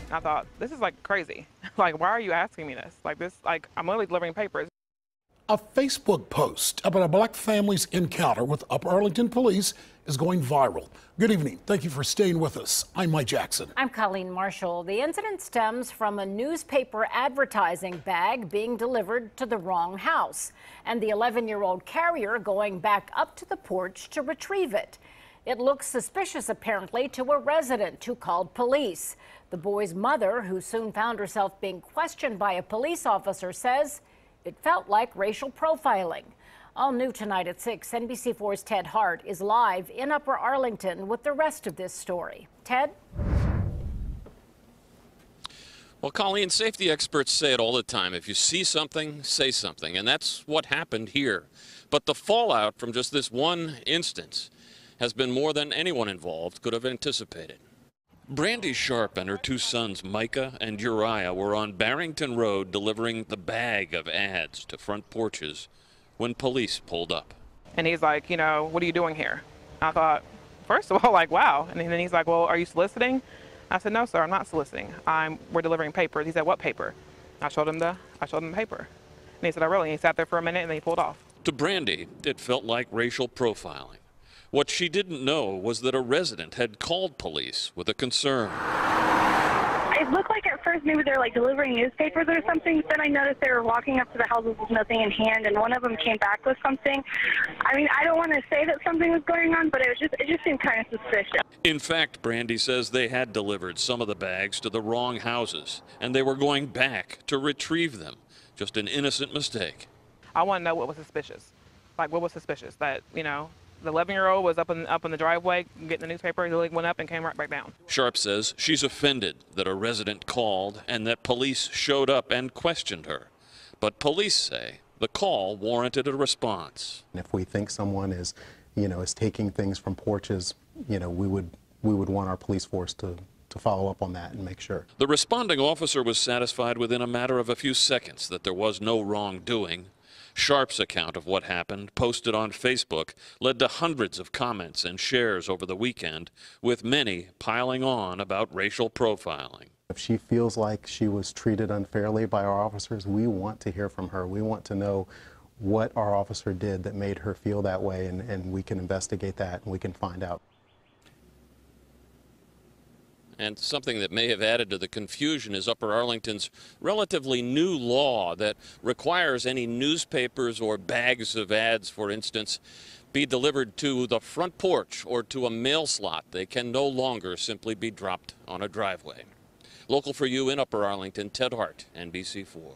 I thought, this is like crazy. Like, why are you asking me this? Like this, like I'm literally delivering papers. A Facebook post about a black family's encounter with Upper Arlington police is going viral. Good evening. Thank you for staying with us. I'm Mike Jackson. I'm Colleen Marshall. The incident stems from a newspaper advertising bag being delivered to the wrong house, and the 11-year-old carrier going back up to the porch to retrieve it. It looks suspicious, apparently, to a resident who called police. The boy's mother, who soon found herself being questioned by a police officer, says it felt like racial profiling. All new tonight at 6, NBC4's Ted Hart is live in Upper Arlington with the rest of this story. Ted? Well, Colleen, safety experts say it all the time. If you see something, say something. And that's what happened here. But the fallout from just this one instance has been more than anyone involved could have anticipated. Brandy Sharp and her two sons, Micah and Uriah, were on Barrington Road delivering the bag of ads to front porches when police pulled up. And he's like, you know, what are you doing here? I thought, first of all, like, wow. And then he's like, well, are you soliciting? I said, no, sir, I'm not soliciting. We're delivering papers. He said, what paper? I showed him the paper. And he said, oh, really? And he sat there for a minute and then he pulled off. To Brandy, it felt like racial profiling. What she didn't know was that a resident had called police with a concern. It looked like at first maybe they're like delivering newspapers or something. Then I noticed they were walking up to the houses with nothing in hand, and one of them came back with something. I mean, I don't want to say that something was going on, but it just seemed kind of suspicious. In fact, Brandy says they had delivered some of the bags to the wrong houses, and they were going back to retrieve them. Just an innocent mistake. I want to know what was suspicious. Like, what was suspicious? That, you know, the 11-year-old was up in the driveway getting the newspaper. He went up and came right back down. Sharp says she's offended that a resident called and that police showed up and questioned her. But police say the call warranted a response. If we think someone is, is taking things from porches, we would want our police force to follow up on that and make sure. The responding officer was satisfied within a matter of a few seconds that there was no wrongdoing. Sharp's account of what happened, posted on Facebook, led to hundreds of comments and shares over the weekend, with many piling on about racial profiling. If she feels like she was treated unfairly by our officers, we want to hear from her. We want to know what our officer did that made her feel that way, and we can investigate that and we can find out. And something that may have added to the confusion is Upper Arlington's relatively new law that requires any newspapers or bags of ads, for instance, be delivered to the front porch or to a mail slot. They can no longer simply be dropped on a driveway. Local for you in Upper Arlington, Ted Hart, NBC4.